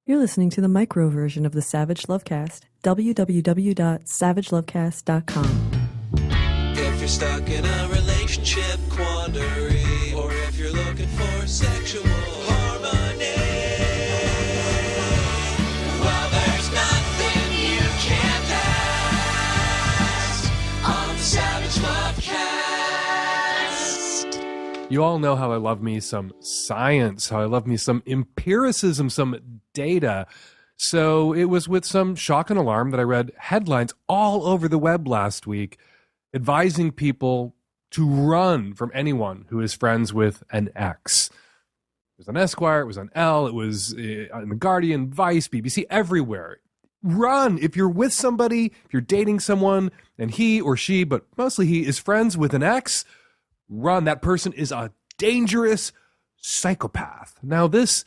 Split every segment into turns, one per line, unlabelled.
You're listening to the micro version of the Savage Lovecast. www.savagelovecast.com.
If you're stuck in a relationship quandary, or if you're looking for sexual harmony, well, there's nothing you can't ask on the Savage Lovecast.
You all know how I love me some science, how I love me some empiricism, some data. So it was with some shock and alarm that I read headlines all over the web last week advising people to run from anyone who is friends with an X. It was on Esquire, it was on Elle, it was in The Guardian, Vice, BBC, everywhere. Run! If you're with somebody, if you're dating someone, and he or she, but mostly he, is friends with an X, run. That person is a dangerous psychopath. Now, this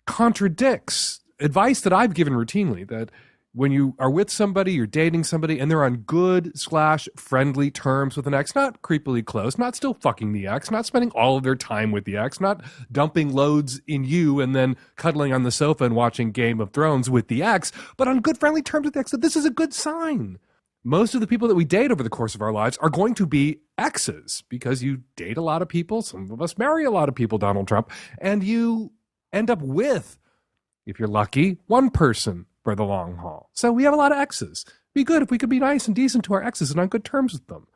contradicts advice that I've given routinely, that when you are with somebody, you're dating somebody, and they're on good/friendly terms with an ex, not creepily close, not still fucking the ex, not spending all of their time with the ex, not dumping loads in you and then cuddling on the sofa and watching Game of Thrones with the ex, but on good friendly terms with the ex, that this is a good sign. Most of the people that we date over the course of our lives are going to be exes, because you date a lot of people, some of us marry a lot of people, Donald Trump, and you end up with, if you're lucky, one person for the long haul. So we have a lot of exes. Be good if we could be nice and decent to our exes and on good terms with them.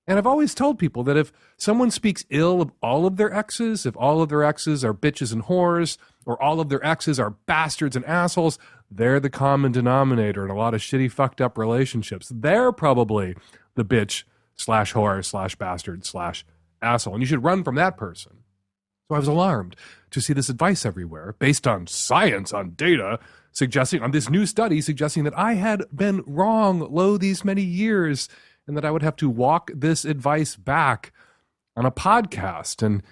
And I've always told people that if someone speaks ill of all of their exes, if all of their exes are bitches and whores, or all of their exes are bastards and assholes, they're the common denominator in a lot of shitty, fucked up relationships. They're probably the bitch/whore/bastard/asshole. And you should run from that person. So I was alarmed to see this advice everywhere, based on science, on data, suggesting, on this new study, suggesting that I had been wrong lo these many years, and that I would have to walk this advice back on a podcast and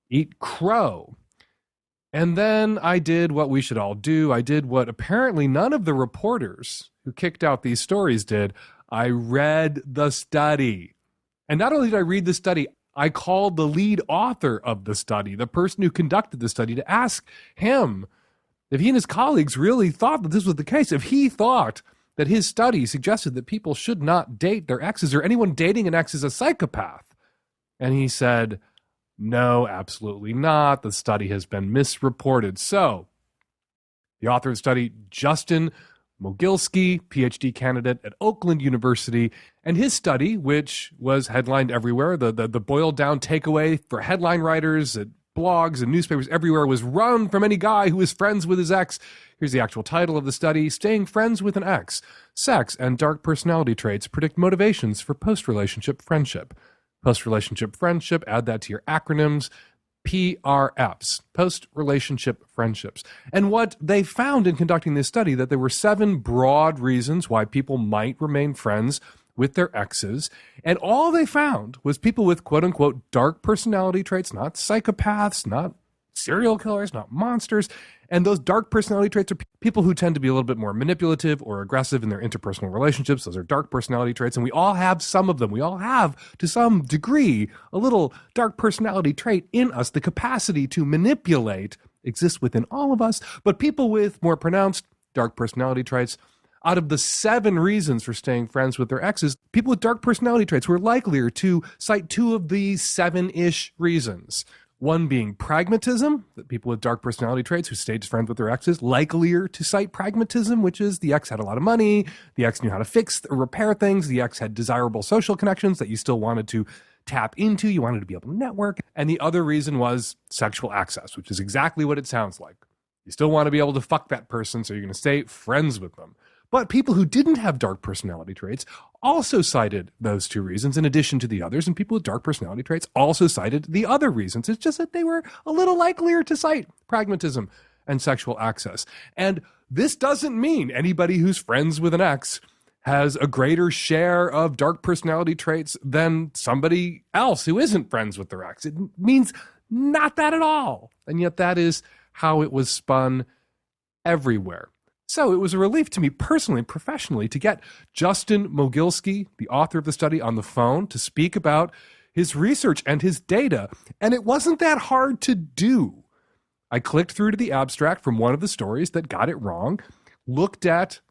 eat crow. And then I did what we should all do. I did what apparently none of the reporters who kicked out these stories did. I read the study. And not only did I read the study, I called the lead author of the study, the person who conducted the study, to ask him if he and his colleagues really thought that this was the case, if he thought that his study suggested that people should not date their exes, or anyone dating an ex is a psychopath. And he said, no, absolutely not. The study has been misreported. So the author of the study, Justin Mogilski, PhD candidate at Oakland University, and his study, which was headlined everywhere, the boiled down takeaway for headline writers at blogs and newspapers everywhere, was run from any guy who is friends with his ex. Here's the actual title of the study: Staying Friends with an Ex, Sex and Dark Personality Traits Predict Motivations for Post-Relationship Friendship. Post-relationship friendship, add that to your acronyms, PRFs, post-relationship friendships. And what they found in conducting this study, that there were 7 broad reasons why people might remain friends with their exes. And all they found was people with quote-unquote dark personality traits, not psychopaths, not serial killers, not monsters. And those dark personality traits are people who tend to be a little bit more manipulative or aggressive in their interpersonal relationships. Those are dark personality traits, and we all have some of them. We all have, to some degree, a little dark personality trait in us. The capacity to manipulate exists within all of us, but people with more pronounced dark personality traits, out of the 7 reasons for staying friends with their exes, people with dark personality traits were likelier to cite 2 of these 7-ish reasons. One being pragmatism, that people with dark personality traits who stayed friends with their exes, likelier to cite pragmatism, which is the ex had a lot of money, the ex knew how to fix or repair things, the ex had desirable social connections that you still wanted to tap into, you wanted to be able to network. And the other reason was sexual access, which is exactly what it sounds like. You still want to be able to fuck that person, so you're going to stay friends with them. But people who didn't have dark personality traits also cited those 2 reasons in addition to the others, and people with dark personality traits also cited the other reasons. It's just that they were a little likelier to cite pragmatism and sexual access. And this doesn't mean anybody who's friends with an ex has a greater share of dark personality traits than somebody else who isn't friends with their ex. It means not that at all. And yet that is how it was spun everywhere. So it was a relief to me personally and professionally to get Justin Mogilski, the author of the study, on the phone to speak about his research and his data. And it wasn't that hard to do. I clicked through to the abstract from one of the stories that got it wrong, looked at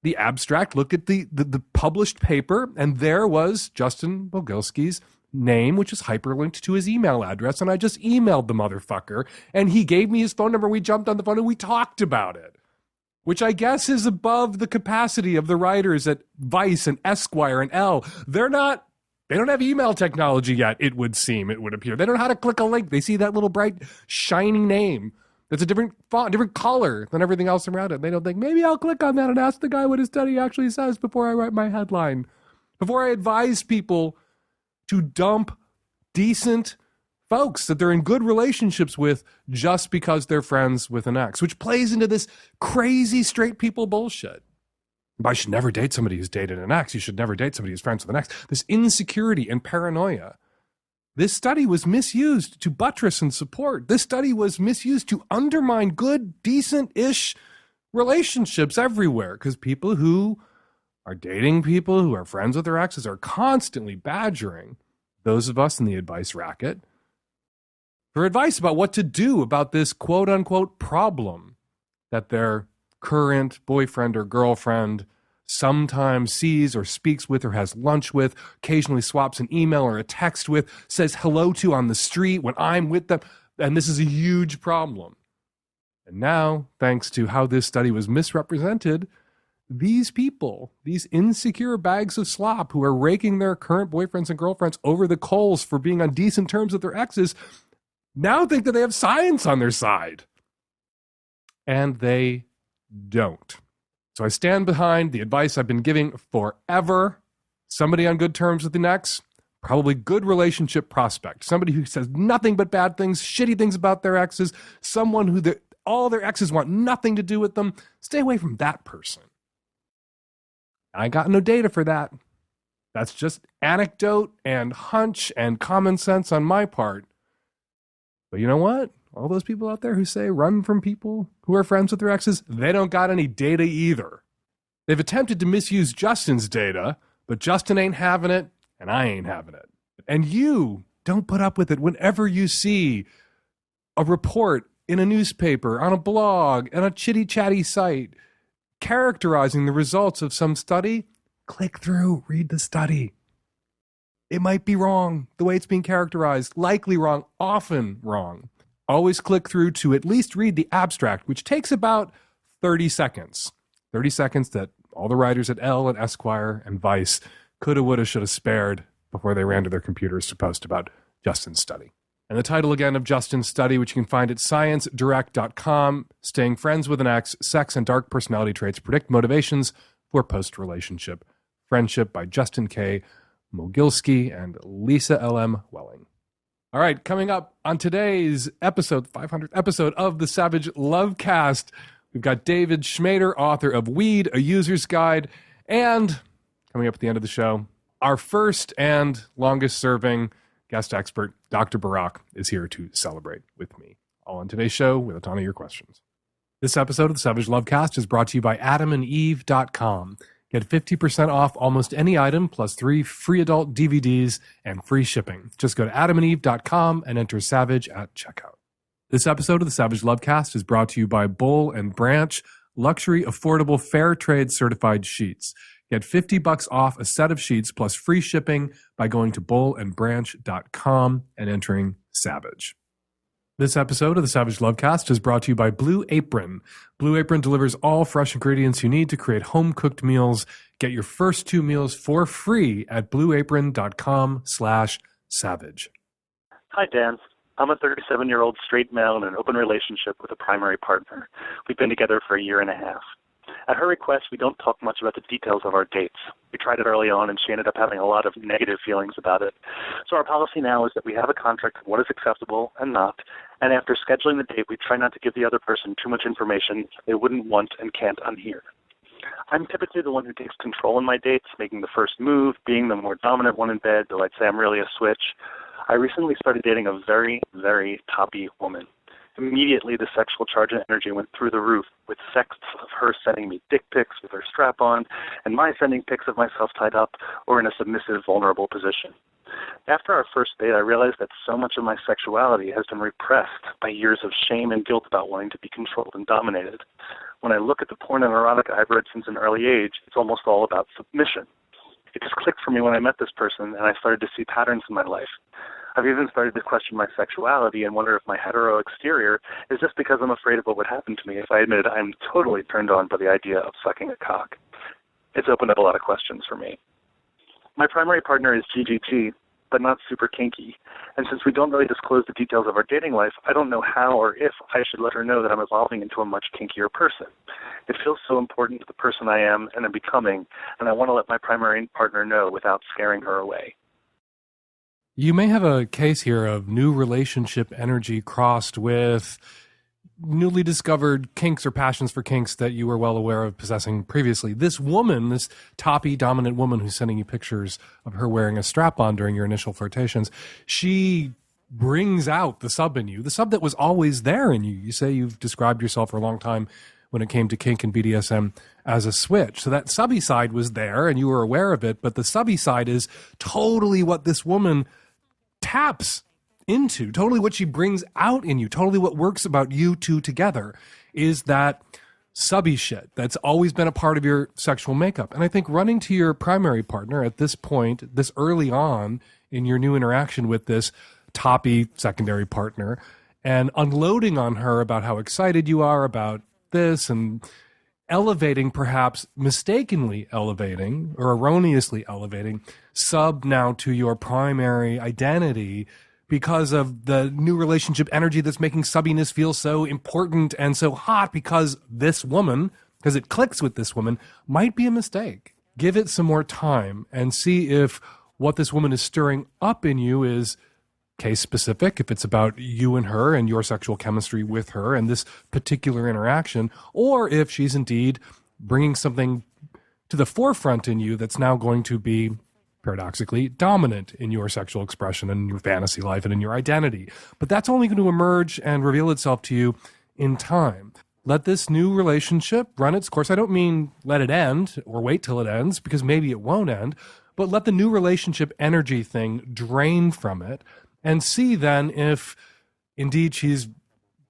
the abstract, looked at the published paper, and there was Justin Bogilski's name, which is hyperlinked to his email address, and I just emailed the motherfucker, and he gave me his phone number. We jumped on the phone and we talked about it, which I guess is above the capacity of the writers at Vice and Esquire and Elle. They don't have email technology yet, it would seem, it would appear. They don't know how to click a link. They see that little bright, shining name that's a different font, different color than everything else around it. They don't think, maybe I'll click on that and ask the guy what his study actually says before I write my headline. Before I advise people to dump decent folks that they're in good relationships with just because they're friends with an ex, which plays into this crazy straight people bullshit. I should never date somebody who's dated an ex. You should never date somebody who's friends with an ex. This insecurity and paranoia. This study was misused to buttress and support. This study was misused to undermine good, decent-ish relationships everywhere, because people who are dating people who are friends with their exes are constantly badgering those of us in the advice racket for advice about what to do about this quote-unquote problem that their current boyfriend or girlfriend sometimes sees or speaks with or has lunch with, occasionally swaps an email or a text with, says hello to on the street when I'm with them. And this is a huge problem. And now, thanks to how this study was misrepresented, these people, these insecure bags of slop who are raking their current boyfriends and girlfriends over the coals for being on decent terms with their exes, now think that they have science on their side. And they don't. So I stand behind the advice I've been giving forever. Somebody on good terms with an ex, probably good relationship prospect. Somebody who says nothing but bad things, shitty things about their exes, someone who all their exes want nothing to do with them. Stay away from that person. I got no data for that. That's just anecdote and hunch and common sense on my part. But you know what? All those people out there who say run from people who are friends with their exes, they don't got any data either. They've attempted to misuse Justin's data, but Justin ain't having it, and I ain't having it. And you don't put up with it whenever you see a report in a newspaper, on a blog, on a chitty-chatty site, characterizing the results of some study. Click through, read the study. It might be wrong, the way it's being characterized, likely wrong, often wrong. Always click through to at least read the abstract, which takes about 30 seconds. 30 seconds that all the writers at Elle and Esquire and Vice coulda, woulda, shoulda spared before they ran to their computers to post about Justin's study. And the title again of Justin's study, which you can find at sciencedirect.com, Staying Friends with an Ex, Sex and Dark Personality Traits Predict Motivations for Post-Relationship Friendship by Justin K. Mogilski and Lisa L.M. Welling. All right, coming up on today's episode, 500th episode of the Savage Lovecast, we've got David Schmader, author of Weed, A User's Guide, and coming up at the end of the show, our first and longest-serving guest expert, Dr. Barak, is here to celebrate with me. All on today's show with a ton of your questions. This episode of the Savage Lovecast is brought to you by AdamandEve.com. Get 50% off almost any item, plus 3 free adult DVDs and free shipping. Just go to AdamandEve.com and enter Savage at checkout. This episode of the Savage Lovecast is brought to you by Boll and Branch, luxury, affordable, fair trade certified sheets. Get $50 off a set of sheets plus free shipping by going to bollandbranch.com and entering Savage. This episode of the Savage Lovecast is brought to you by Blue Apron. Blue Apron delivers all fresh ingredients you need to create home-cooked meals. Get your first 2 meals for free at blueapron.com/savage.
Hi, Dan. I'm a 37-year-old straight male in an open relationship with a primary partner. We've been together for a year and a half. At her request, we don't talk much about the details of our dates. We tried it early on, and she ended up having a lot of negative feelings about it. So our policy now is that we have a contract of what is acceptable and not, and after scheduling the date, we try not to give the other person too much information they wouldn't want and can't unhear. I'm typically the one who takes control in my dates, making the first move, being the more dominant one in bed, though I'd say I'm really a switch. I recently started dating a very, very toppy woman. Immediately, the sexual charge and energy went through the roof, with sexts of her sending me dick pics with her strap on, and my sending pics of myself tied up or in a submissive, vulnerable position. After our first date, I realized that so much of my sexuality has been repressed by years of shame and guilt about wanting to be controlled and dominated. When I look at the porn and erotica I've read since an early age, it's almost all about submission. It just clicked for me when I met this person, and I started to see patterns in my life. I've even started to question my sexuality and wonder if my hetero exterior is just because I'm afraid of what would happen to me if I admitted I'm totally turned on by the idea of sucking a cock. It's opened up a lot of questions for me. My primary partner is GGT, but not super kinky. And since we don't really disclose the details of our dating life, I don't know how or if I should let her know that I'm evolving into a much kinkier person. It feels so important to the person I am and am becoming, and I want to let my primary partner know without scaring her away.
You may have a case here of new relationship energy crossed with newly discovered kinks or passions for kinks that you were well aware of possessing previously. This woman, this toppy dominant woman who's sending you pictures of her wearing a strap-on during your initial flirtations, she brings out the sub in you, the sub that was always there in you. You say you've described yourself for a long time when it came to kink and BDSM as a switch. So that subby side was there and you were aware of it, but the subby side is totally what this woman taps into, totally what she brings out in you, totally what works about you two together is that subby shit that's always been a part of your sexual makeup. And I think running to your primary partner at this point, this early on in your new interaction with this toppy secondary partner, and unloading on her about how excited you are about this and elevating, perhaps mistakenly elevating or erroneously elevating sub now to your primary identity because of the new relationship energy that's making subbiness feel so important and so hot because this woman, because it clicks with this woman, might be a mistake. Give it some more time and see if what this woman is stirring up in you is case specific, if it's about you and her and your sexual chemistry with her and this particular interaction, or if she's indeed bringing something to the forefront in you that's now going to be paradoxically dominant in your sexual expression and your fantasy life and in your identity. But that's only going to emerge and reveal itself to you in time. Let this new relationship run its course. I don't mean let it end or wait till it ends, because maybe it won't end, but let the new relationship energy thing drain from it and see then if indeed she's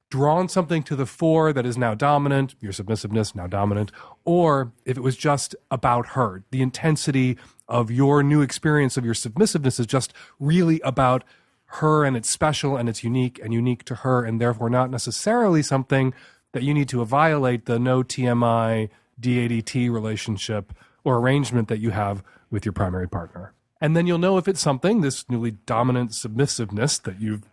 drawn something to the fore that is now dominant, your submissiveness now dominant, or if it was just about her. The intensity of your new experience of your submissiveness is just really about her, and it's special and it's unique to her, and therefore not necessarily something that you need to violate the no TMI DADT relationship or arrangement that you have with your primary partner. And then you'll know if it's something, this newly dominant submissiveness that you've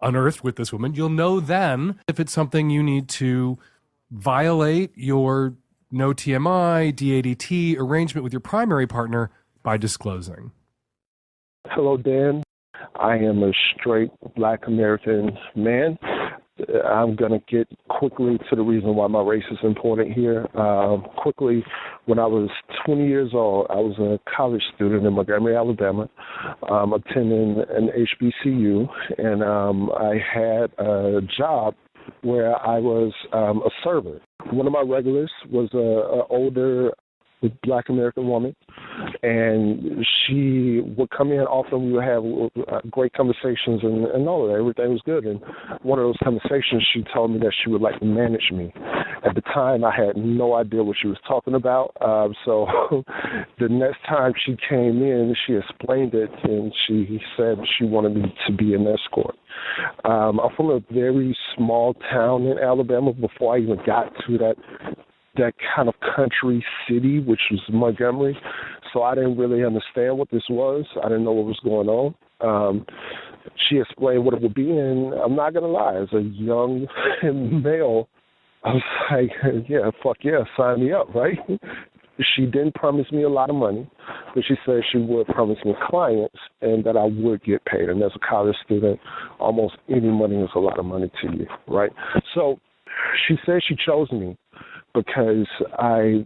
unearthed with this woman, you'll know then if it's something you need to violate your no TMI DADT arrangement with your primary partner by disclosing.
Hello, Dan. I am a straight Black American man. I'm going to get quickly to the reason why my race is important here. Quickly, when I was 20 years old, I was a college student in Montgomery, Alabama, attending an HBCU, and I had a job where I was a server. One of my regulars was an older Black American woman, and she would come in often. We would have great conversations and all of that. Everything was good. And one of those conversations, she told me that she would like to manage me. At the time, I had no idea what she was talking about. So the next time she came in, she explained it, and she said she wanted me to be an escort. I'm from a very small town in Alabama. Before I even got to that kind of country city, which was Montgomery. So I didn't really understand what this was. I didn't know what was going on. She explained what it would be, and I'm not going to lie, as a young male, I was like, yeah, fuck yeah, sign me up, right? She didn't promise me a lot of money, but she said she would promise me clients and that I would get paid. And as a college student, almost any money is a lot of money to you, right? So she said she chose me because I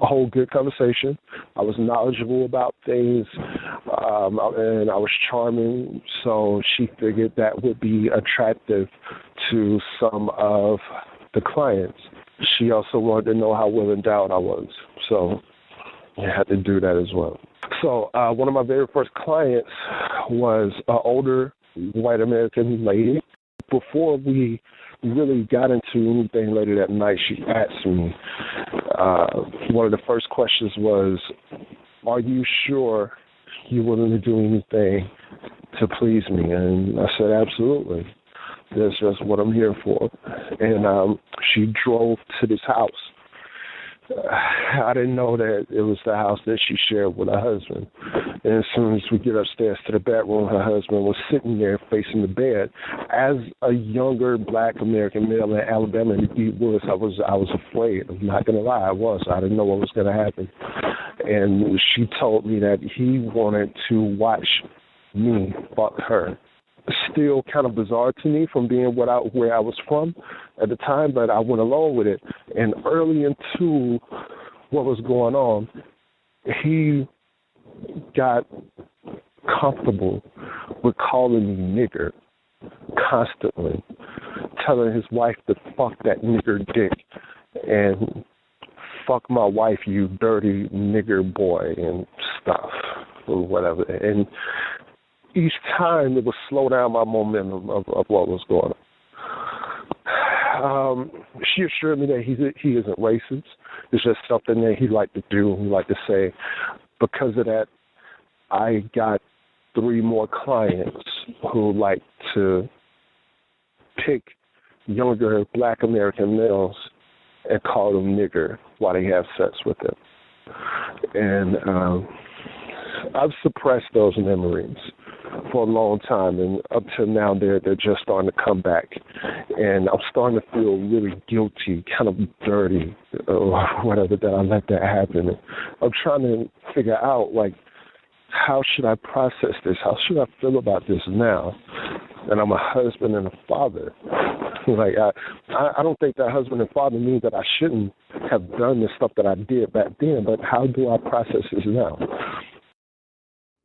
hold good conversation. I was knowledgeable about things, and I was charming. So she figured that would be attractive to some of the clients. She also wanted to know how well endowed I was. So I had to do that as well. So one of my very first clients was an older white American lady. Before we really got into anything later that night, she asked me, one of the first questions was, are you sure you're willing to do anything to please me? And I said, absolutely. That's just what I'm here for. And she drove to this house. I didn't know that it was the house that she shared with her husband. And as soon as we get upstairs to the bedroom, her husband was sitting there facing the bed. As a younger black American male in Alabama in the deep woods, I was afraid. I'm not going to lie, I was. I didn't know what was going to happen. And she told me that he wanted to watch me fuck her. Still kind of bizarre to me from being where I was from at the time, but I went along with it. And early into what was going on, he got comfortable with calling me nigger constantly, telling his wife to fuck that nigger dick and fuck my wife, you dirty nigger boy, and stuff or whatever. And each time it would slow down my momentum of what was going on. She assured me that he isn't racist. It's just something that he liked to do, he liked to say. Because of that, I got 3 more clients who like to pick younger black American males and call them nigger while they have sex with them. And I've suppressed those memories for a long time, and up till now they're just starting to come back, and I'm starting to feel really guilty, kind of dirty, or whatever, that I let that happen. I'm trying to figure out, like, how should I process this? How should I feel about this now? And I'm a husband and a father. Like, I don't think that husband and father means that I shouldn't have done the stuff that I did back then, but how do I process this now?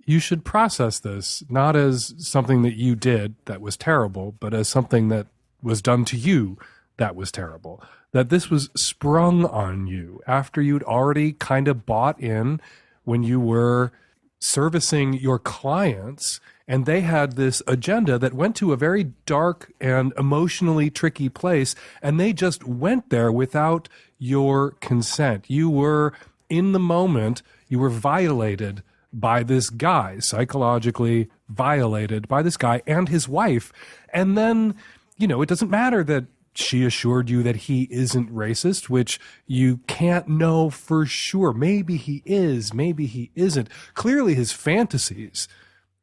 You should process this not as something that you did that was terrible, but as something that was done to you that was terrible. That this was sprung on you after you'd already kind of bought in when you were servicing your clients, and they had this agenda that went to a very dark and emotionally tricky place, and they just went there without your consent. You were in the moment, you were violated by this guy, psychologically violated by this guy and his wife. And then, you know, it doesn't matter that she assured you that he isn't racist, which you can't know for sure. Maybe he is, maybe he isn't. Clearly his fantasies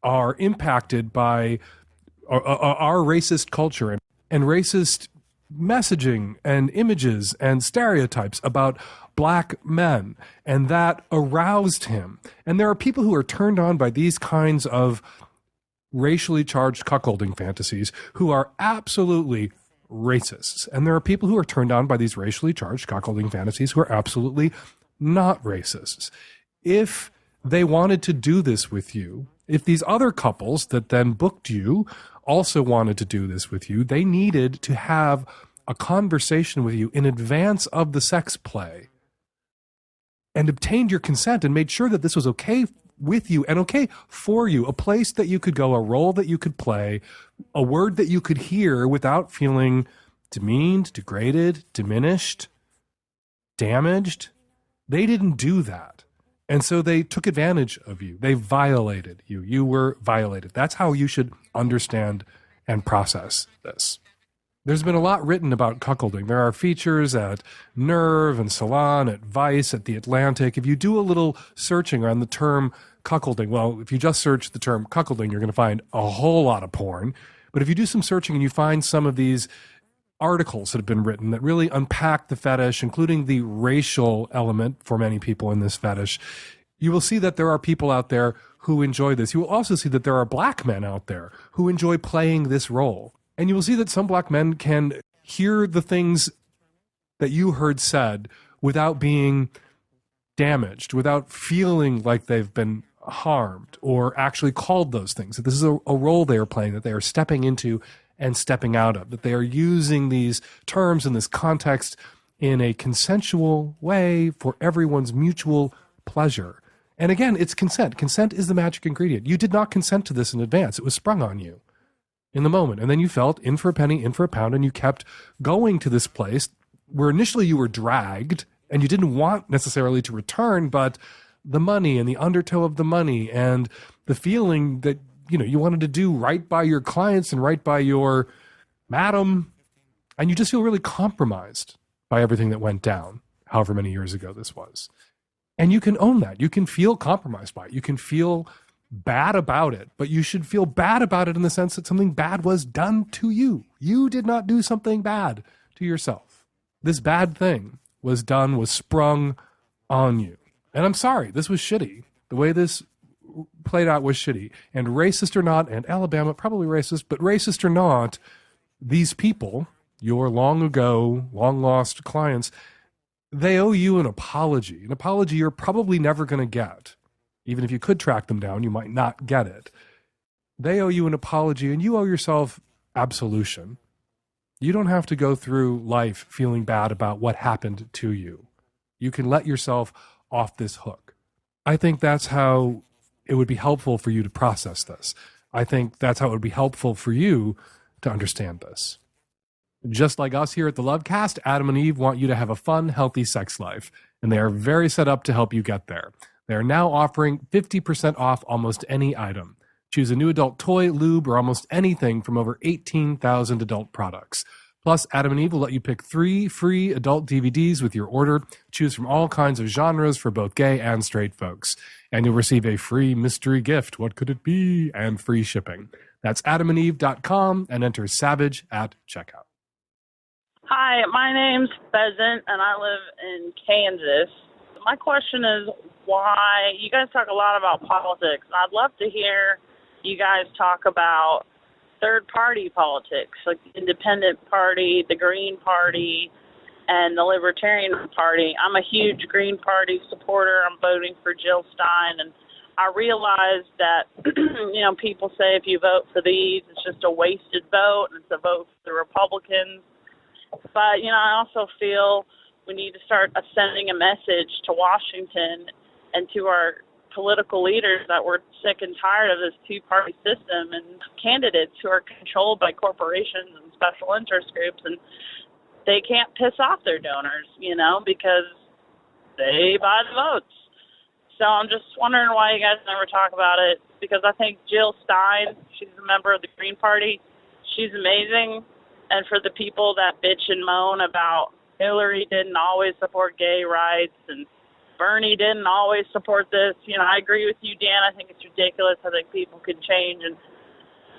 are impacted by our racist culture and racist messaging and images and stereotypes about black men, and that aroused him. And there are people who are turned on by these kinds of racially charged cuckolding fantasies who are absolutely racists. And there are people who are turned on by these racially charged cuckolding fantasies who are absolutely not racists. If they wanted to do this with you, if these other couples that then booked you also wanted to do this with you, they needed to have a conversation with you in advance of the sex play and obtained your consent and made sure that this was okay with you and okay for you, a place that you could go, a role that you could play, a word that you could hear without feeling demeaned, degraded, diminished, damaged. They didn't do that. And so they took advantage of you. They violated you. You were violated. That's how you should understand and process this. There's been a lot written about cuckolding. There are features at Nerve and Salon, at Vice, at The Atlantic. If you do a little searching around the term cuckolding, well, if you just search the term cuckolding, you're going to find a whole lot of porn. But if you do some searching and you find some of these articles that have been written that really unpack the fetish, including the racial element for many people in this fetish, you will see that there are people out there who enjoy this. You will also see that there are black men out there who enjoy playing this role. And you will see that some black men can hear the things that you heard said without being damaged, without feeling like they've been harmed or actually called those things. That this is a role they are playing, that they are stepping into and stepping out of, that they are using these terms in this context in a consensual way for everyone's mutual pleasure. And again, it's consent. Consent is the magic ingredient. You did not consent to this in advance. It was sprung on you in the moment. And then you felt in for a penny, in for a pound, and you kept going to this place where initially you were dragged and you didn't want necessarily to return, but the money and the undertow of the money and the feeling that, you wanted to do right by your clients and right by your madam, and you just feel really compromised by everything that went down, however many years ago this was. And you can own that. You can feel compromised by it. You can feel bad about it, but you should feel bad about it in the sense that something bad was done to you. You did not do something bad to yourself. This bad thing was done, was sprung on you. And I'm sorry, this was shitty. The way this played out was shitty. And racist or not, and Alabama, probably racist, but racist or not, these people, your long ago, long lost clients, they owe you an apology. An apology you're probably never going to get. Even if you could track them down, you might not get it. They owe you an apology, and you owe yourself absolution. You don't have to go through life feeling bad about what happened to you. You can let yourself off this hook. I think that's how it would be helpful for you to process this. I think that's how it would be helpful for you to understand this. Just like us here at the Lovecast, Adam and Eve want you to have a fun, healthy sex life, and they are very set up to help you get there. They are now offering 50% off almost any item. Choose a new adult toy, lube, or almost anything from over 18,000 adult products. Plus, Adam and Eve will let you pick 3 free adult DVDs with your order. Choose from all kinds of genres for both gay and straight folks. And you'll receive a free mystery gift. What could it be? And free shipping. That's adamandeve.com and enter Savage at checkout.
Hi, my name's Pheasant, and I live in Kansas. My question is why you guys talk a lot about politics. I'd love to hear you guys talk about third-party politics, like the Independent Party, the Green Party, and the Libertarian Party. I'm a huge Green Party supporter. I'm voting for Jill Stein, and I realize that, people say if you vote for these, it's just a wasted vote, and it's a vote for the Republicans. But, I also feel we need to start sending a message to Washington and to our political leaders that we're sick and tired of this two-party system and candidates who are controlled by corporations and special interest groups, and they can't piss off their donors, because they buy the votes. So I'm just wondering why you guys never talk about it, because I think Jill Stein, she's a member of the Green Party, she's amazing. And for the people that bitch and moan about Hillary didn't always support gay rights and Bernie didn't always support this, I agree with you, Dan. I think it's ridiculous. I think people can change, and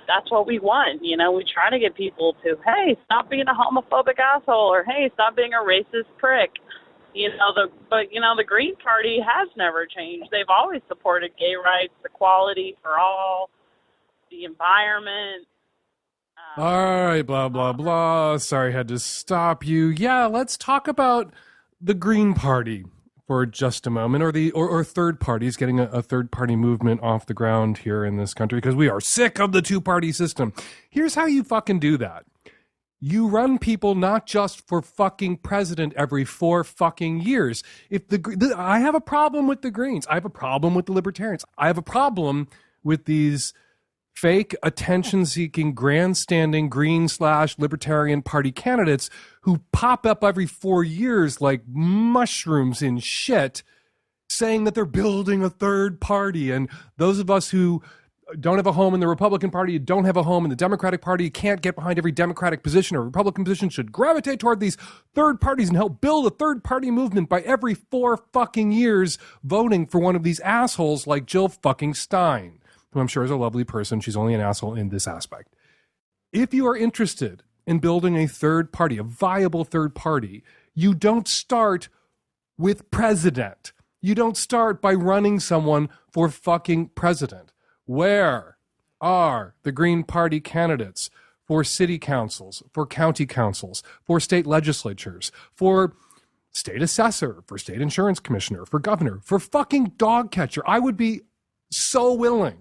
that's what we want. We try to get people to, hey, stop being a homophobic asshole, or hey, stop being a racist prick. The Green Party has never changed. They've always supported gay rights, equality for all, the environment.
All right, blah, blah, blah. Sorry, I had to stop you. Yeah, let's talk about the Green Party for just a moment, or third parties, getting a third-party movement off the ground here in this country, because we are sick of the two-party system. Here's how you fucking do that. You run people not just for fucking president every 4 fucking years. I have a problem with the Greens. I have a problem with the Libertarians. I have a problem with these fake attention-seeking, grandstanding Green/Libertarian Party candidates who pop up every 4 years like mushrooms in shit, saying that they're building a third party. And those of us who don't have a home in the Republican Party, don't have a home in the Democratic Party, can't get behind every Democratic position or Republican position, should gravitate toward these third parties and help build a third party movement by every 4 fucking years voting for one of these assholes like Jill fucking Stein, who I'm sure is a lovely person. She's only an asshole in this aspect. If you are interested in building a third party, a viable third party, you don't start with president. You don't start by running someone for fucking president. Where are the Green Party candidates for city councils, for county councils, for state legislatures, for state assessor, for state insurance commissioner, for governor, for fucking dog catcher? I would be so willing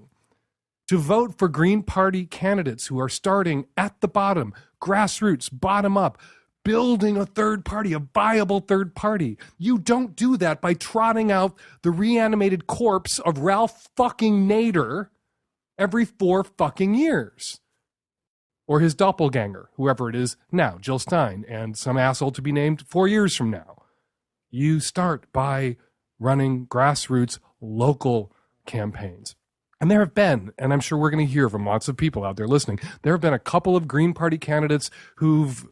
to vote for Green Party candidates who are starting at the bottom, grassroots, bottom up, building a third party, a viable third party. You don't do that by trotting out the reanimated corpse of Ralph fucking Nader every 4 fucking years. Or his doppelganger, whoever it is now, Jill Stein, and some asshole to be named 4 years from now. You start by running grassroots local campaigns. And there have been, and I'm sure we're going to hear from lots of people out there listening, there have been a couple of Green Party candidates who've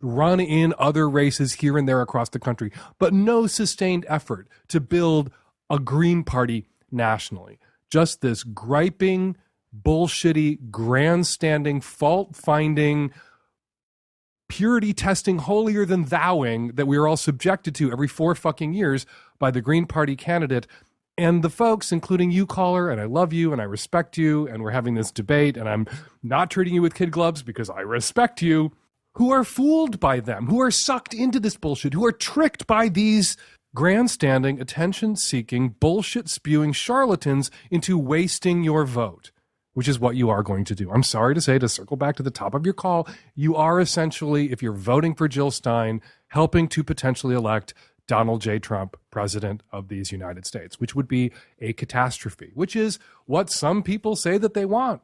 run in other races here and there across the country, but no sustained effort to build a Green Party nationally. Just this griping, bullshitty, grandstanding, fault-finding, purity testing, holier than thouing that we are all subjected to every 4 fucking years by the Green Party candidate. And the folks, including you, caller, and I love you and I respect you, and we're having this debate, and I'm not treating you with kid gloves because I respect you, who are fooled by them, who are sucked into this bullshit, who are tricked by these grandstanding, attention-seeking, bullshit-spewing charlatans into wasting your vote, which is what you are going to do. I'm sorry to say, to circle back to the top of your call, you are essentially, if you're voting for Jill Stein, helping to potentially elect Donald J. Trump, president of these United States, which would be a catastrophe, which is what some people say that they want.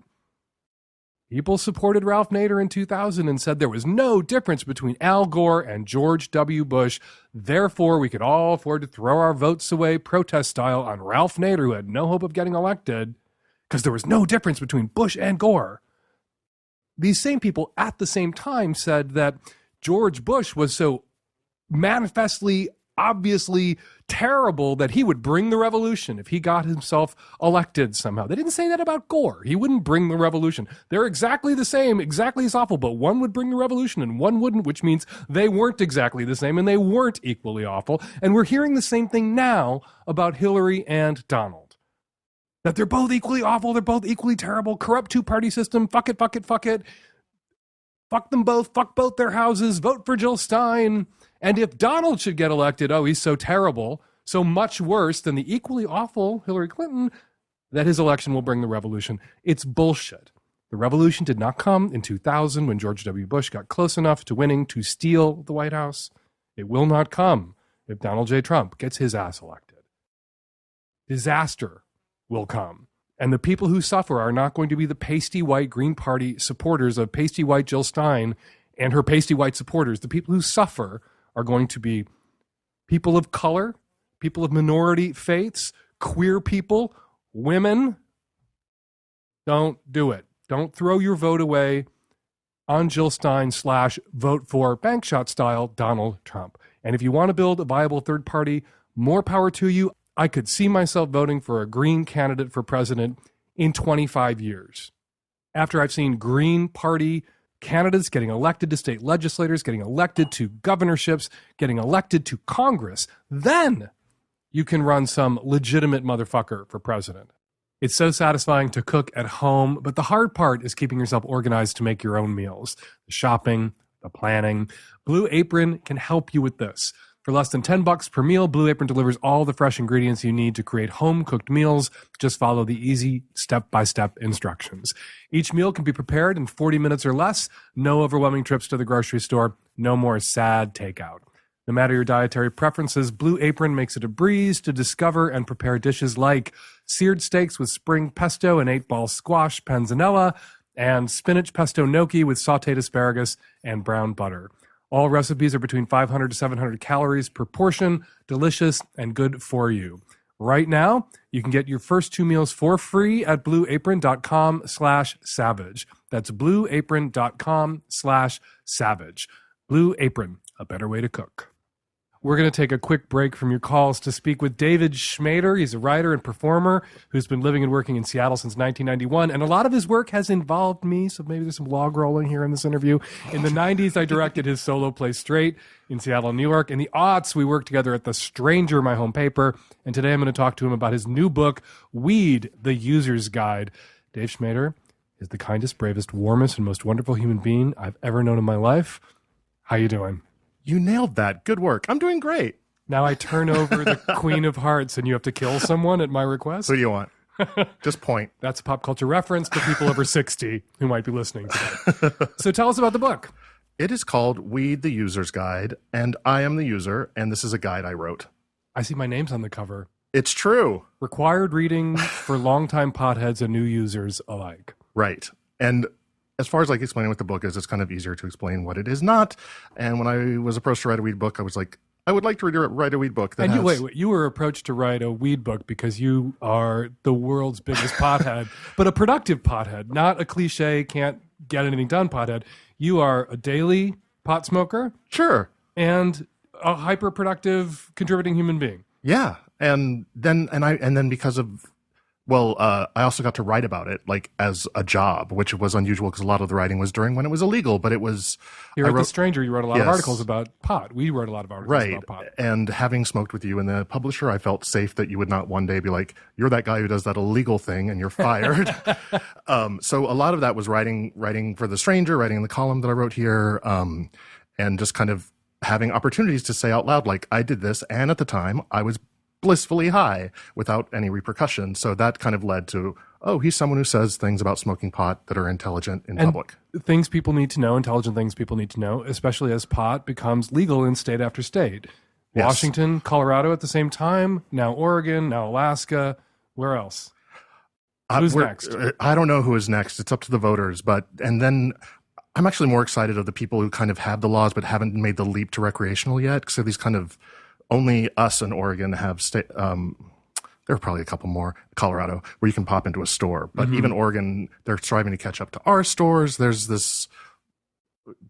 People supported Ralph Nader in 2000 and said there was no difference between Al Gore and George W. Bush. Therefore, we could all afford to throw our votes away protest style on Ralph Nader, who had no hope of getting elected, because there was no difference between Bush and Gore. These same people at the same time said that George Bush was so manifestly, obviously terrible that he would bring the revolution if he got himself elected somehow. They didn't say that about Gore. He wouldn't bring the revolution. They're exactly the same, exactly as awful, but one would bring the revolution and one wouldn't, which means they weren't exactly the same and they weren't equally awful. And we're hearing the same thing now about Hillary and Donald. That they're both equally awful, they're both equally terrible, corrupt two-party system, fuck it, fuck it, fuck it. Fuck them both, fuck both their houses, vote for Jill Stein. And if Donald should get elected, oh, he's so terrible, so much worse than the equally awful Hillary Clinton, that his election will bring the revolution. It's bullshit. The revolution did not come in 2000 when George W. Bush got close enough to winning to steal the White House. It will not come if Donald J. Trump gets his ass elected. Disaster will come. And the people who suffer are not going to be the pasty white Green Party supporters of pasty white Jill Stein and her pasty white supporters. The people who suffer are going to be people of color, people of minority faiths, queer people, women. Don't do it. Don't throw your vote away on Jill Stein / vote for bank shot style Donald Trump. And if you want to build a viable third party, more power to you. I could see myself voting for a Green candidate for president in 25 years. After I've seen Green Party candidates getting elected to state legislators, getting elected to governorships, getting elected to Congress, then you can run some legitimate motherfucker for president. It's so satisfying to cook at home, but the hard part is keeping yourself organized to make your own meals. The shopping, the planning. Blue Apron can help you with this. For less than $10 per meal, Blue Apron delivers all the fresh ingredients you need to create home-cooked meals. Just follow the easy step-by-step instructions. Each meal can be prepared in 40 minutes or less. No overwhelming trips to the grocery store. No more sad takeout. No matter your dietary preferences, Blue Apron makes it a breeze to discover and prepare dishes like seared steaks with spring pesto and 8-ball squash panzanella, and spinach pesto gnocchi with sautéed asparagus and brown butter. All recipes are between 500 to 700 calories per portion, delicious and good for you. Right now, you can get your first 2 meals for free at blueapron.com/savage. That's blueapron.com/savage. Blue Apron, a better way to cook. We're going to take a quick break from your calls to speak with David Schmader. He's a writer and performer who's been living and working in Seattle since 1991, and a lot of his work has involved me, so maybe there's some log rolling here in this interview. In the 90s, I directed his solo play Straight in Seattle, New York. In the aughts, we worked together at The Stranger, my home paper, and today I'm going to talk to him about his new book, Weed, the User's Guide. Dave Schmader is the kindest, bravest, warmest, and most wonderful human being I've ever known in my life. How you doing?
You nailed that. Good work. I'm doing great.
Now I turn over the Queen of Hearts and you have to kill someone at my request?
Who do you want? Just point.
That's a pop culture reference to people over 60 who might be listening today. So tell us about the book.
It is called Weed the User's Guide, and I am the user, and this is a guide I wrote.
I see my name's on the cover.
It's true.
Required reading for longtime potheads and new users alike.
Right. And as far as like explaining what the book is, it's kind of easier to explain what it is not. And when I was approached to write a weed book, I was like, I would like to write a weed book. That
And
has...
wait, you were approached to write a weed book because you are the world's biggest pothead, but a productive pothead, not a cliche, can't get anything done pothead. You are a daily pot smoker.
Sure.
And a hyper-productive, contributing human being.
Yeah. And then because of, I also got to write about it like as a job, which was unusual because a lot of the writing was during when it was illegal, but it was.
Here at The Stranger, you wrote a lot of
Yes.
articles about pot. We wrote a lot of articles about pot.
And having smoked with you and the publisher, I felt safe that you would not one day be like, you're that guy who does that illegal thing and you're fired. So a lot of that was writing for The Stranger, writing the column that I wrote here, and just kind of having opportunities to say out loud, like, I did this, and at the time I was blissfully high without any repercussion. So that kind of led to, oh, he's someone who says things about smoking pot that are intelligent in public.
Things people need to know, intelligent things people need to know, especially as pot becomes legal in state after state.
Yes.
Washington, Colorado at the same time, now Oregon, now Alaska. Where else? Who's next?
I don't know who is next. It's up to the voters. And then I'm actually more excited of the people who kind of have the laws but haven't made the leap to recreational yet. So these kind of only us in Oregon have state. There are probably a couple more, Colorado, where you can pop into a store. But even Oregon, they're striving to catch up to our stores. There's this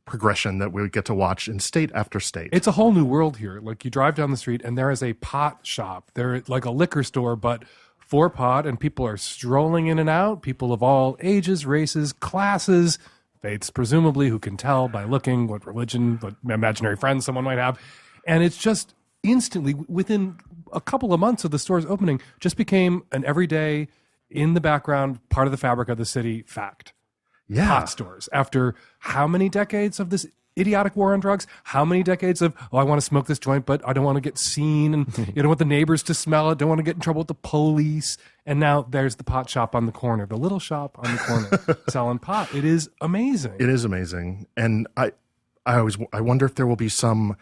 progression that we get to watch in state after state.
It's a whole new world here. Like you drive down the street and there is a pot shop. They're like a liquor store, but for pot, and people are strolling in and out. People of all ages, races, classes, faiths, presumably, who can tell by looking what religion, what imaginary friends someone might have. And it's just instantly, within a couple of months of the store's opening, just became an everyday, in the background, part of the fabric of the city fact.
Yeah.
Pot stores. After how many decades of this idiotic war on drugs? How many decades of, I want to smoke this joint, but I don't want to get seen, and you don't want the neighbors to smell it, don't want to get in trouble with the police. And now there's the pot shop on the corner, the little shop on the corner selling pot. It is amazing.
It is amazing. And I wonder if there will be it'll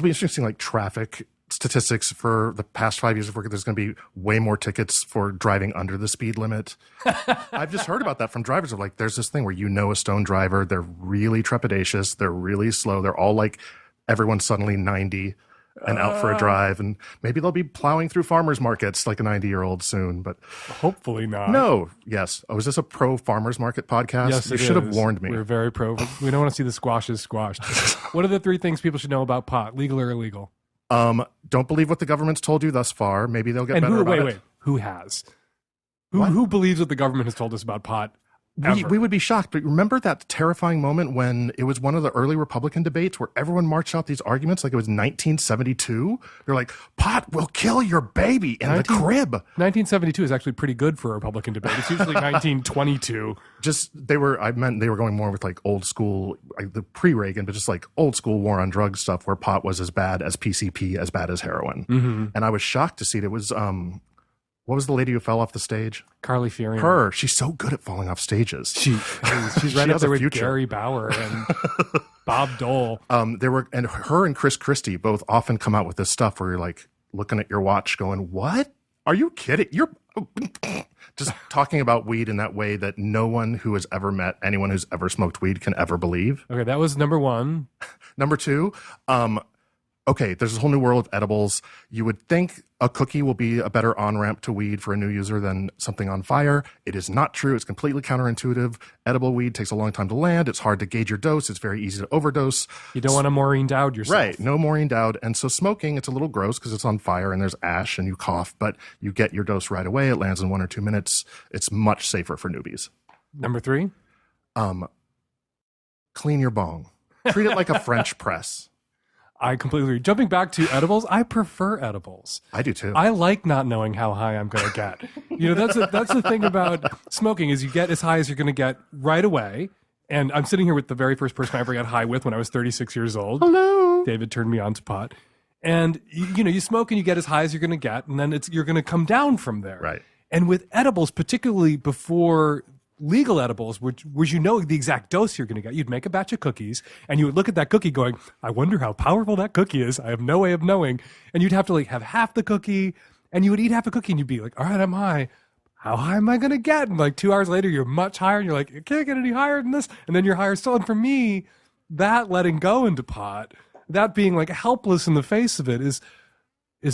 be interesting, like traffic statistics for the past 5 years of work. There's going to be way more tickets for driving under the speed limit. I've just heard about that from drivers of like, there's this thing where a stone driver, they're really trepidatious, they're really slow, they're all like, everyone's suddenly 90 and out for a drive, and maybe they'll be plowing through farmers markets like a 90-year-old soon, but
hopefully not.
No, yes. Oh, is this a pro farmers market podcast?
Yes,
you should have warned me.
We're very pro. We don't want to see the squashes squashed. What are the 3 things people should know about pot, legal or illegal?
Don't believe what the government's told you thus far. Maybe they'll get better about it.
Who has? Who believes what the government has told us about pot?
We would be shocked, but remember that terrifying moment when it was one of the early Republican debates where everyone marched out these arguments like it was 1972? They're like, pot will kill your baby in the crib.
1972 is actually pretty good for a Republican debate. It's usually 1922.
They were going more with like old school, like the pre-Reagan, but just like old school war on drugs stuff where pot was as bad as PCP, as bad as heroin. Mm-hmm. And I was shocked to see it was, what was the lady who fell off the stage?
Carly Fiorina.
Her. She's so good at falling off stages.
She's right up there with Gary Bauer and Bob Dole.
Her and Chris Christie both often come out with this stuff where you're like looking at your watch going, what? Are you kidding? You're just talking about weed in that way that no one who has ever met anyone who's ever smoked weed can ever believe.
Okay, that was number 1.
Number 2, okay, there's this whole new world of edibles. You would think a cookie will be a better on-ramp to weed for a new user than something on fire. It is not true. It's completely counterintuitive. Edible weed takes a long time to land. It's hard to gauge your dose. It's very easy to overdose.
You don't want to Maureen Dowd yourself.
Right, no Maureen Dowd. And so smoking, it's a little gross because it's on fire and there's ash and you cough, but you get your dose right away. It lands in 1 or 2 minutes. It's much safer for newbies.
Number 3?
Clean your bong. Treat it like a French press.
I completely agree. Jumping back to edibles, I prefer edibles.
I do too.
I like not knowing how high I'm going to get. That's the thing about smoking is you get as high as you're going to get right away. And I'm sitting here with the very first person I ever got high with when I was 36 years old.
Hello.
David turned me on to pot. And you smoke and you get as high as you're going to get, and then you're going to come down from there.
Right.
And with edibles, particularly before legal edibles, which you know the exact dose you're going to get. You'd make a batch of cookies, and you would look at that cookie going, I wonder how powerful that cookie is. I have no way of knowing. And you'd have to like have half the cookie, and you would eat half a cookie, and you'd be like, all right, I'm high. How high am I going to get? And like 2 hours later, you're much higher, and you're like, it can't get any higher than this. And then you're higher still. And for me, that letting go into pot, that being like helpless in the face of it is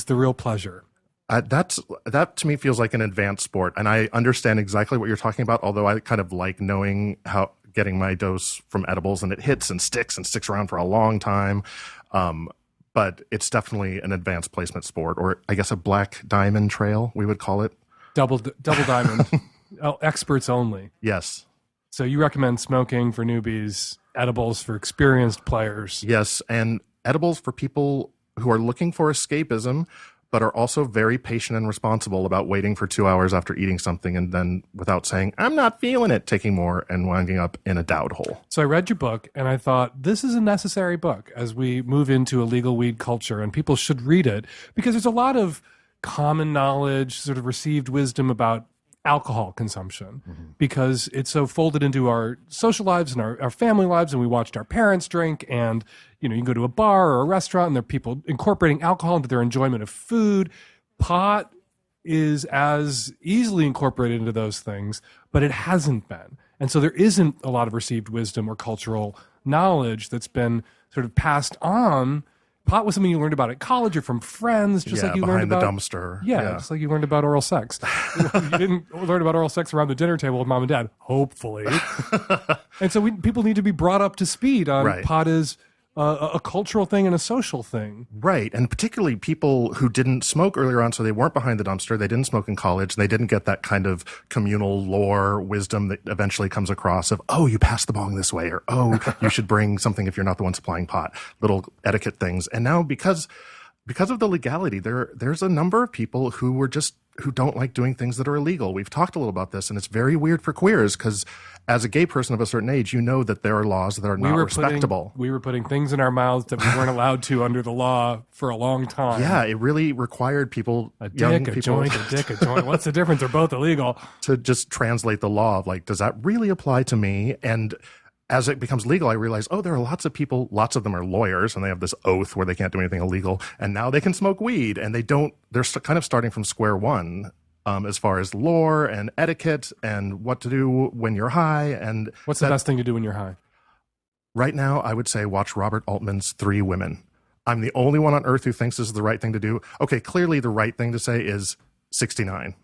the real pleasure.
That to me feels like an advanced sport, and I understand exactly what you're talking about. Although I kind of like knowing how getting my dose from edibles, and it hits and sticks around for a long time. But it's definitely an advanced placement sport, or I guess a black diamond trail, we would call it. Double
diamond, experts only.
Yes.
So you recommend smoking for newbies, edibles for experienced players.
Yes, and edibles for people who are looking for escapism, but are also very patient and responsible about waiting for 2 hours after eating something and then without saying, I'm not feeling it, taking more and winding up in a doubt hole.
So I read your book and I thought this is a necessary book as we move into a legal weed culture, and people should read it because there's a lot of common knowledge, sort of received wisdom about alcohol consumption because it's so folded into our social lives and our family lives, and we watched our parents drink, and you can go to a bar or a restaurant and there are people incorporating alcohol into their enjoyment of food. Pot is as easily incorporated into those things, but it hasn't been. And so there isn't a lot of received wisdom or cultural knowledge that's been sort of passed on. Pot was something you learned about at college or from friends, just like you learned about
behind the dumpster.
Yeah, just like you learned about oral sex. You didn't learn about oral sex around the dinner table with mom and dad, hopefully. And so people need to be brought up to speed on pot is a cultural thing and a social thing.
Right. And particularly people who didn't smoke earlier on, so they weren't behind the dumpster, they didn't smoke in college, they didn't get that kind of communal lore wisdom that eventually comes across of, oh, you pass the bong this way, or oh, you should bring something if you're not the one supplying pot, little etiquette things. And now because of the legality, there's a number of people who don't like doing things that are illegal. We've talked a little about this, and it's very weird for queers because as a gay person of a certain age, you know that there are laws that are not respectable.
We were putting things in our mouths that we weren't allowed to under the law for a long time.
Yeah, it really required people,
a joint. What's the difference? They're both illegal.
To just translate the law of like, does that really apply to me? And as it becomes legal, I realize, there are lots of people, lots of them are lawyers, and they have this oath where they can't do anything illegal, and now they can smoke weed, and they're kind of starting from square one as far as lore and etiquette and what to do when you're high. And
what's the best thing to do when you're high?
Right now, I would say watch Robert Altman's 3 Women. I'm the only one on earth who thinks this is the right thing to do. Okay, clearly the right thing to say is 69.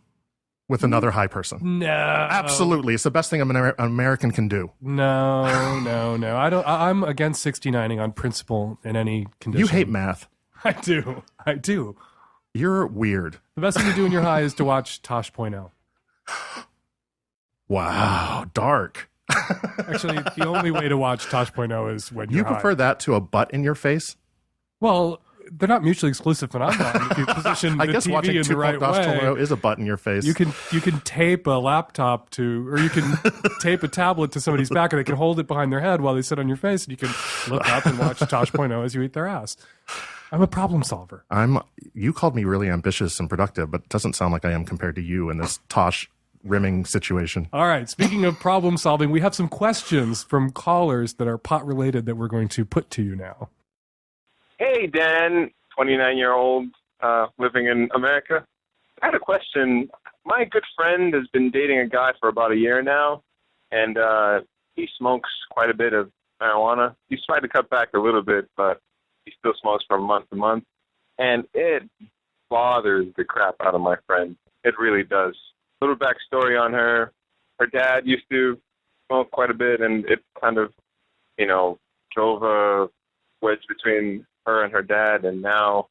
With another high person.
No.
Absolutely. It's the best thing an American can do.
No. I'm against 69ing on principle in any condition.
You hate math.
I do.
You're weird.
The best thing to do when you're high is to watch Tosh.0.
Wow. Dark.
Actually, the only way to watch Tosh.0 is when you're
high. You prefer that to a butt in your face?
Well, they're not mutually exclusive phenomenon. If you position
I
the
guess
TV
watching
in the right way,
is a butt in your face.
You can tape a laptop to, or you can tape a tablet to somebody's back, and they can hold it behind their head while they sit on your face, and you can look up and watch Tosh.0 as you eat their ass. I'm a problem solver.
You called me really ambitious and productive, but it doesn't sound like I am compared to you in this Tosh rimming situation.
All right. Speaking of problem solving, we have some questions from callers that are pot related that we're going to put to you now.
Hey, Dan, 29-year-old living in America. I had a question. My good friend has been dating a guy for about a year now, and he smokes quite a bit of marijuana. He's tried to cut back a little bit, but he still smokes from month to month, and it bothers the crap out of my friend. It really does. Little backstory on her. Her dad used to smoke quite a bit, and it kind of, drove a wedge between her and her dad, and now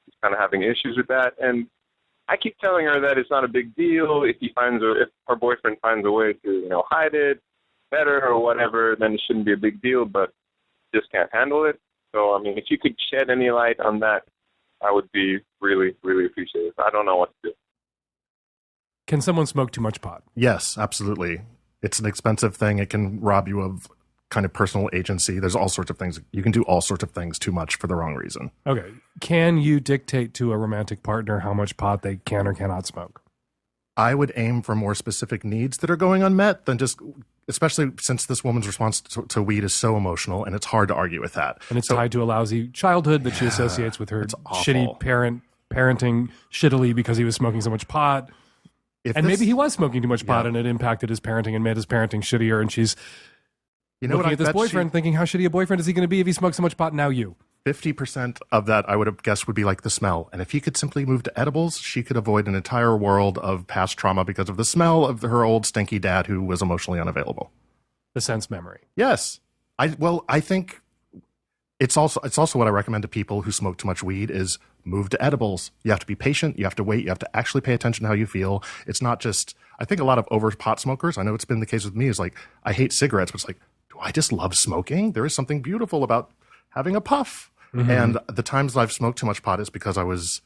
she's kind of having issues with that. And I keep telling her that it's not a big deal. If her boyfriend finds a way to, hide it better or whatever, then it shouldn't be a big deal, but just can't handle it. So, if you could shed any light on that, I would be really, really appreciative. I don't know what to do.
Can someone smoke too much pot?
Yes, absolutely. It's an expensive thing. It can rob you of kind of personal agency. There's all sorts of things. You can do all sorts of things too much for the wrong reason.
Okay. Can you dictate to a romantic partner how much pot they can or cannot smoke?
I would aim for more specific needs that are going unmet than just, especially since this woman's response to weed is so emotional, and it's hard to argue with that.
And it's tied to a lousy childhood that she associates with her
awful.
shitty parenting shittily because he was smoking so much pot. Maybe he was smoking too much pot and it impacted his parenting and made his parenting shittier. And she's looking at this boyfriend thinking, how shitty a boyfriend is he going to be if he smokes so much pot? Now you.
50% of that, I would have guessed, would be like the smell. And if he could simply move to edibles, she could avoid an entire world of past trauma because of the smell of her old stinky dad who was emotionally unavailable.
The sense memory.
Yes. I think it's also what I recommend to people who smoke too much weed is move to edibles. You have to be patient. You have to wait. You have to actually pay attention to how you feel. It's not just, I think a lot of over pot smokers, I know it's been the case with me, is like, I hate cigarettes, but it's like, do I just love smoking? There is something beautiful about having a puff. Mm-hmm. And the times I've smoked too much pot is because I was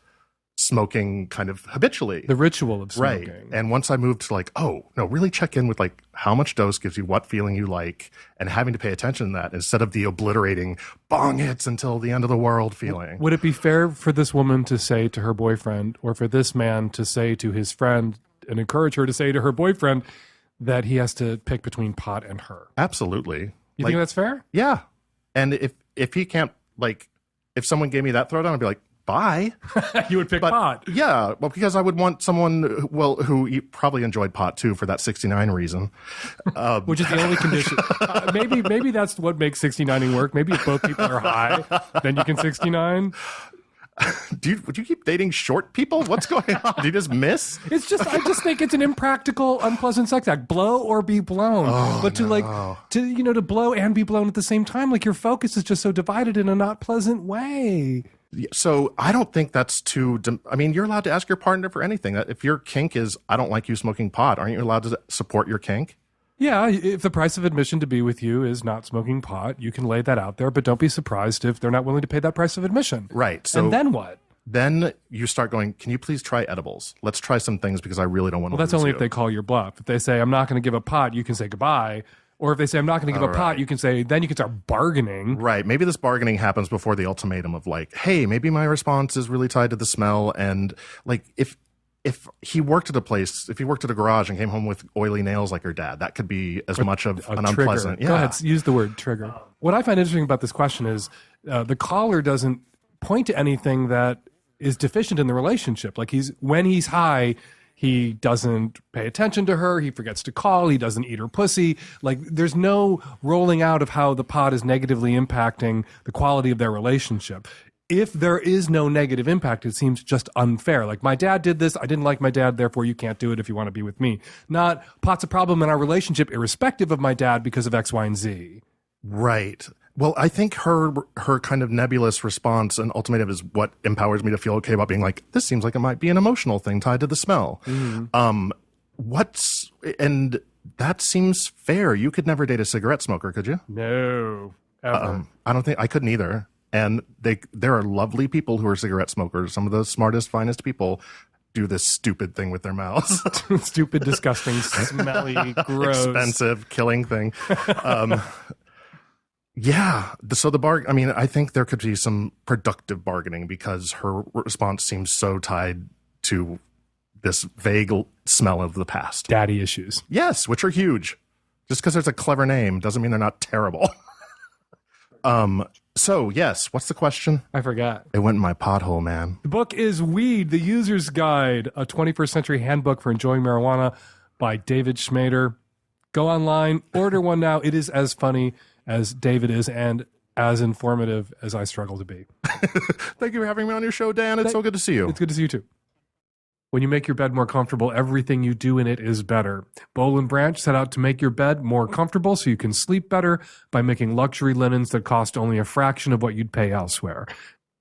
smoking kind of habitually.
The ritual of smoking.
Right. And once I moved to like, oh, no, really check in with like how much dose gives you what feeling you like and having to pay attention to that instead of the obliterating bong hits until the end of the world feeling.
Would it be fair for this woman to say to her boyfriend or for this man to say to his friend and encourage her to say to her boyfriend that he has to pick between pot and her?
Absolutely.
You think that's fair?
Yeah. And if he can't, like, if someone gave me that throwdown, I'd be like, bye.
You would pick pot.
Yeah, well, because I would want someone, who probably enjoyed pot too for that 69 reason.
Which is the only condition. Maybe that's what makes 69ing work. Maybe if both people are high, then you can 69.
Would you keep dating short people? What's going on? Do you just miss?
I just think it's an impractical, unpleasant sex act. Blow or be blown. But to blow and be blown at the same time, like your focus is just so divided in a not pleasant way.
So I don't think that's you're allowed to ask your partner for anything. If your kink is, I don't like you smoking pot, aren't you allowed to support your kink?
Yeah, if the price of admission to be with you is not smoking pot, you can lay that out there, but don't be surprised if they're not willing to pay that price of admission.
Right. So
and then what?
Then you start going, can you please try edibles? Let's try some things because I really don't want to lose you.
Well, that's only if they call your bluff. If they say, I'm not going to give a pot, you can say goodbye. Or if they say, I'm not going to give a pot, you can say, then you can start bargaining.
Right. Maybe this bargaining happens before the ultimatum of like, hey, maybe my response is really tied to the smell. And like, if he worked at a garage and came home with oily nails like her dad, that could be as much of an
trigger.
Unpleasant. Yeah.
Go ahead, use the word trigger. What I find interesting about this question is the caller doesn't point to anything that is deficient in the relationship. Like when he's high, he doesn't pay attention to her. He forgets to call. He doesn't eat her pussy. Like there's no rolling out of how the pot is negatively impacting the quality of their relationship. If there is no negative impact, it seems just unfair. Like, my dad did this. I didn't like my dad. Therefore, you can't do it if you want to be with me. Not pot's a problem in our relationship, irrespective of my dad because of X, Y, and Z.
Right. Well, I think her kind of nebulous response and ultimatum is what empowers me to feel okay about being like, this seems like it might be an emotional thing tied to the smell. Mm-hmm. And that seems fair. You could never date a cigarette smoker, could you?
No, ever.
I don't think I couldn't either. And there are lovely people who are cigarette smokers. Some of the smartest, finest people do this stupid thing with their mouths.
Stupid, disgusting, smelly, gross.
Expensive, killing thing. Yeah. So I think there could be some productive bargaining because her response seems so tied to this vague smell of the past.
Daddy issues.
Yes, which are huge. Just because there's a clever name doesn't mean they're not terrible. So, yes, what's the question?
I forgot.
It went in my pothole, man.
The book is Weed, the User's Guide, a 21st Century Handbook for Enjoying Marijuana by David Schmader. Go online, order one now. It is as funny as David is and as informative as I struggle to be.
Thank you for having me on your show, Dan. It's so good to see you.
It's good to see you, too. When you make your bed more comfortable, everything you do in it is better. Boll & Branch set out to make your bed more comfortable so you can sleep better by making luxury linens that cost only a fraction of what you'd pay elsewhere.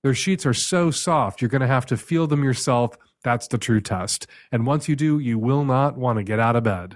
Their sheets are so soft, you're going to have to feel them yourself. That's the true test. And once you do, you will not want to get out of bed.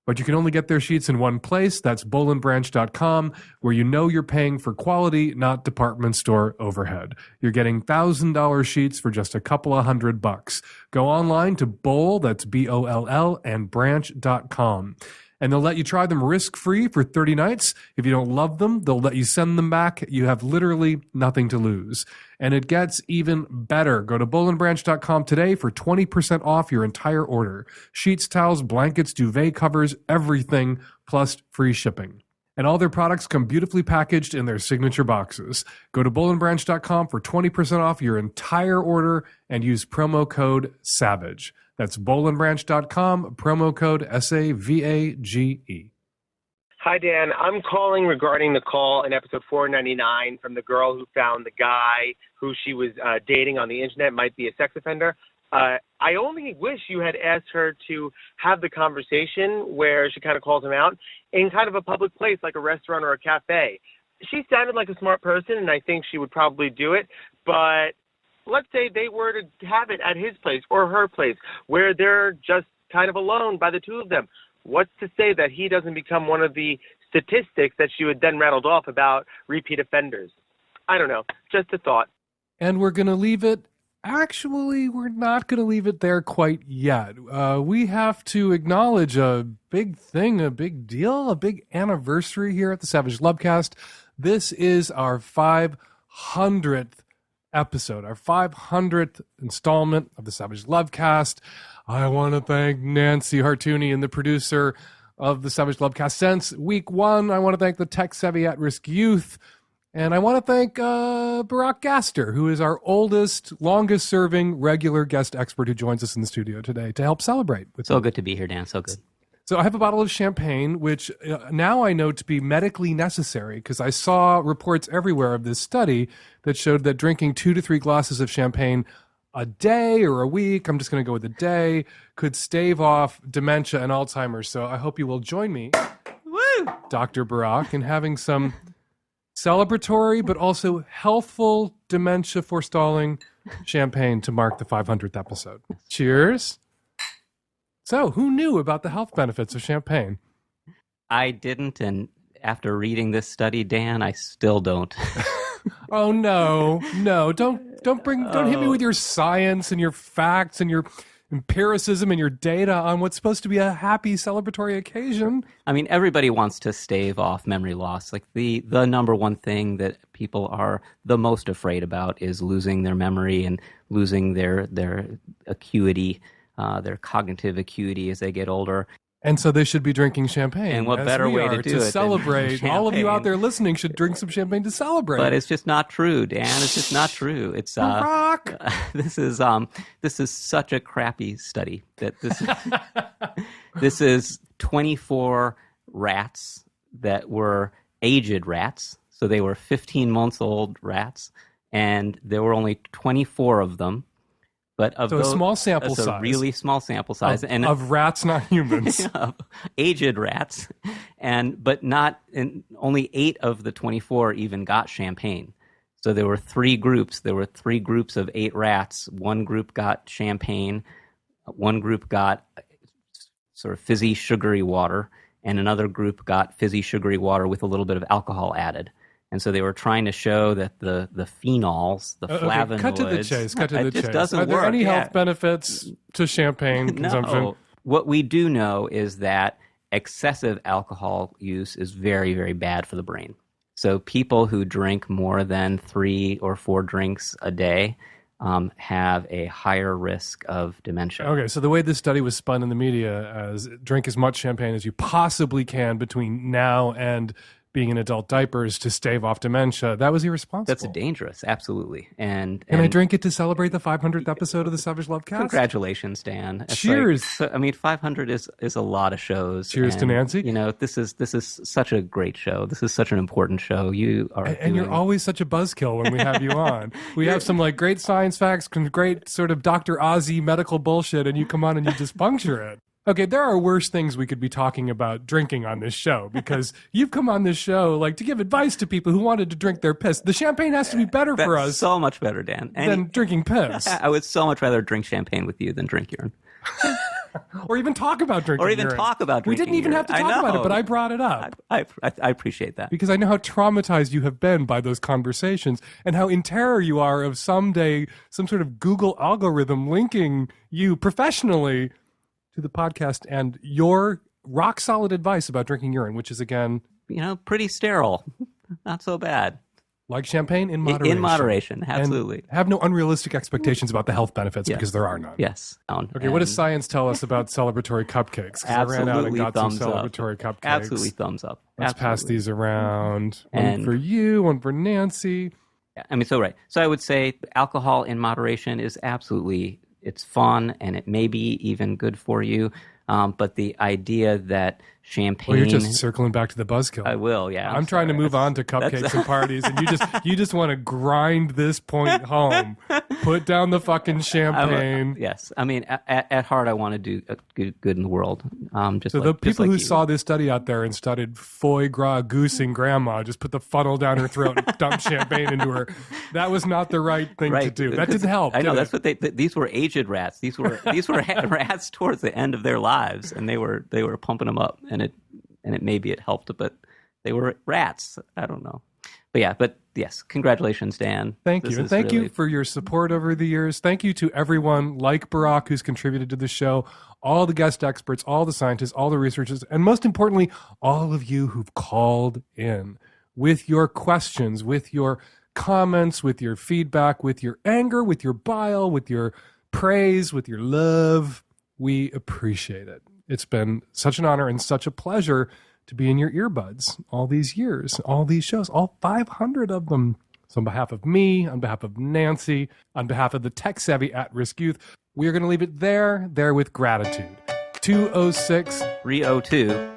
But you can only get their sheets in one place. That's boooorrring.com, where you know you're paying for quality, not department store overhead. You're getting $1,000 sheets for just a couple of $100. Go online to Boll, that's Boll, and branch.com. And they'll let you try them risk-free for 30 nights. If you don't love them, they'll let you send them back. You have literally nothing to lose. And it gets even better. Go to boooorrring.com today for 20% off your entire order. Sheets, towels, blankets, duvet covers, everything, plus free shipping. And all their products come beautifully packaged in their signature boxes. Go to boooorrring.com for 20% off your entire order and use promo code SAVAGE. That's boooorrring.com, promo code SAVAGE.
Hi, Dan. I'm calling regarding the call in episode 499 from the girl who found the guy who she was dating on the internet might be a sex offender. I only wish you had asked her to have the conversation where she kind of calls him out in kind of a public place like a restaurant or a cafe. She sounded like a smart person, and I think she would probably do it. But let's say they were to have it at his place or her place where they're just kind of alone by the two of them. What's to say that he doesn't become one of the statistics that she would then rattled off about repeat offenders? I don't know. Just a thought.
And we're going to leave it. Actually, we're not going to leave it there quite yet. We have to acknowledge a big thing, a big deal, a big anniversary here at the Savage Lovecast. This is our 500th episode, our 500th installment of the Savage Lovecast. I want to thank Nancy Hartoonian, the producer of the Savage Lovecast since week one. I want to thank the tech-savvy at-risk youth. And I want to thank Barak Gaster, who is our oldest, longest-serving regular guest expert who joins us in the studio today to help celebrate.
So good to be here, Dan. So good.
So I have a bottle of champagne, which now I know to be medically necessary because I saw reports everywhere of this study that showed that drinking 2 to 3 glasses of champagne a day or a week, I'm just going to go with a day, could stave off dementia and Alzheimer's. So I hope you will join me, Dr. Barak, in having some celebratory but also healthful dementia forestalling champagne to mark the 500th episode. Cheers. So, who knew about the health benefits of champagne?
I didn't, and after reading this study, Dan, I still don't.
Oh no, don't hit me with your science and your facts and your empiricism and your data on what's supposed to be a happy celebratory occasion.
I mean, everybody wants to stave off memory loss. Like the number one thing that people are the most afraid about is losing their memory and losing their acuity, their cognitive acuity as they get older.
And so they should be drinking champagne.
And what better way to do it
celebrate? All of you out there listening should drink some champagne to celebrate.
But it's just not true, Dan. It's just not true. It's this is such a crappy study. That this is 24 rats that were aged rats. So they were 15 months old rats, and there were only 24 of them. But of
so
those,
a small sample size.
A really small sample size.
Of rats, not humans.
Of aged rats. Only 8 of the 24 even got champagne. So there were 3 groups. There were 3 groups of 8 rats. One group got champagne. One group got sort of fizzy, sugary water. And another group got fizzy, sugary water with a little bit of alcohol added. And so they were trying to show that the phenols, the flavonoids...
Cut to the chase,
It just doesn't work.
Are there any health benefits to champagne consumption?
No. What we do know is that excessive alcohol use is very, very bad for the brain. So people who drink more than 3 or 4 drinks a day have a higher risk of dementia.
Okay, so the way this study was spun in the media as drink as much champagne as you possibly can between now and being in adult diapers to stave off dementia, that was irresponsible.
That's dangerous, absolutely. And
Can I drink it to celebrate the 500th episode of the Savage Lovecast?
Congratulations, Dan. It's
Cheers.
500 is a lot of shows.
Cheers to Nancy.
You know, this is such a great show. This is such an important show. You are,
and you're always such a buzzkill when we have you on. We have some like great science facts, great sort of Dr. Ozzy medical bullshit, and you come on and you just puncture it. Okay, there are worse things we could be talking about drinking on this show because you've come on this show like to give advice to people who wanted to drink their piss. The champagne has to be better for us.
So much better, Dan.
Than drinking piss.
I would so much rather drink champagne with you than drink urine.
Or even talk about drinking urine. We didn't even have to talk about it, but I brought it up.
I appreciate that.
Because I know how traumatized you have been by those conversations and how in terror you are of someday some sort of Google algorithm linking you professionally to the podcast and your rock solid advice about drinking urine, which is, again,
pretty sterile. Not so bad.
Like champagne, in moderation.
In moderation, absolutely.
And have no unrealistic expectations about the health benefits because there are none.
Yes.
Okay, what does science tell us about celebratory cupcakes? 'Cause I ran out and got some celebratory cupcakes.
Absolutely thumbs up.
Let's pass these around. One
And-
for you, one for Nancy.
Yeah, I mean, so right. So I would say alcohol in moderation is absolutely, it's fun and it may be even good for you. But the idea that champagne...
Well, you're just circling back to the buzzkill.
I will, yeah.
I'm trying to move on to cupcakes and parties, and you just want to grind this point home. Put down the fucking champagne.
Yes. I mean, at heart, I want to do good in the world.
So the people who saw this study out there and studied foie gras goosing grandma just put the funnel down her throat and dumped champagne into her. That was not the right thing to do. That didn't help.
I know,
did
that's what these were aged rats. These were rats towards the end of their lives, and they were pumping them up, and maybe it helped, but they were rats. I don't know. But yes, congratulations, Dan.
Thank you. And thank you for your support over the years. Thank you to everyone like Barak who's contributed to the show, all the guest experts, all the scientists, all the researchers, and most importantly, all of you who've called in with your questions, with your comments, with your feedback, with your anger, with your bile, with your praise, with your love. We appreciate it. It's been such an honor and such a pleasure to be in your earbuds all these years, all these shows, all 500 of them. So on behalf of me, on behalf of Nancy, on behalf of the tech-savvy at-risk youth, we are going to leave it there with gratitude. 206-302.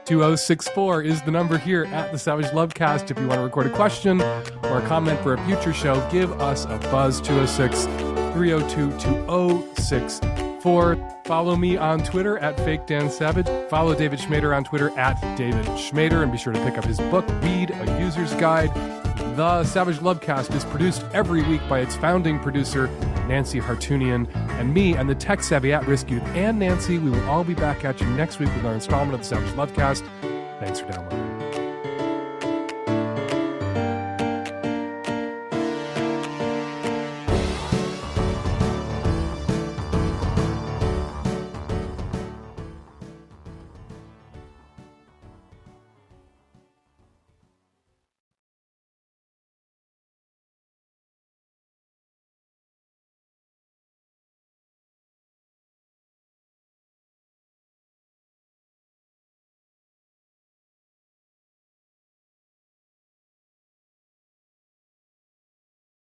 2064 is the number here at the Savage Lovecast. If you want to record a question or a comment for a future show, give us a buzz, 206-302-2064. Follow me on Twitter at FakeDanSavage. Follow David Schmader on Twitter at David Schmader. And be sure to pick up his book, Read a User's Guide. The Savage Lovecast is produced every week by its founding producer, Nancy Hartunian, and me and the tech-savvy at-risk youth and Nancy. We will all be back at you next week with our installment of the Savage Lovecast. Thanks for downloading.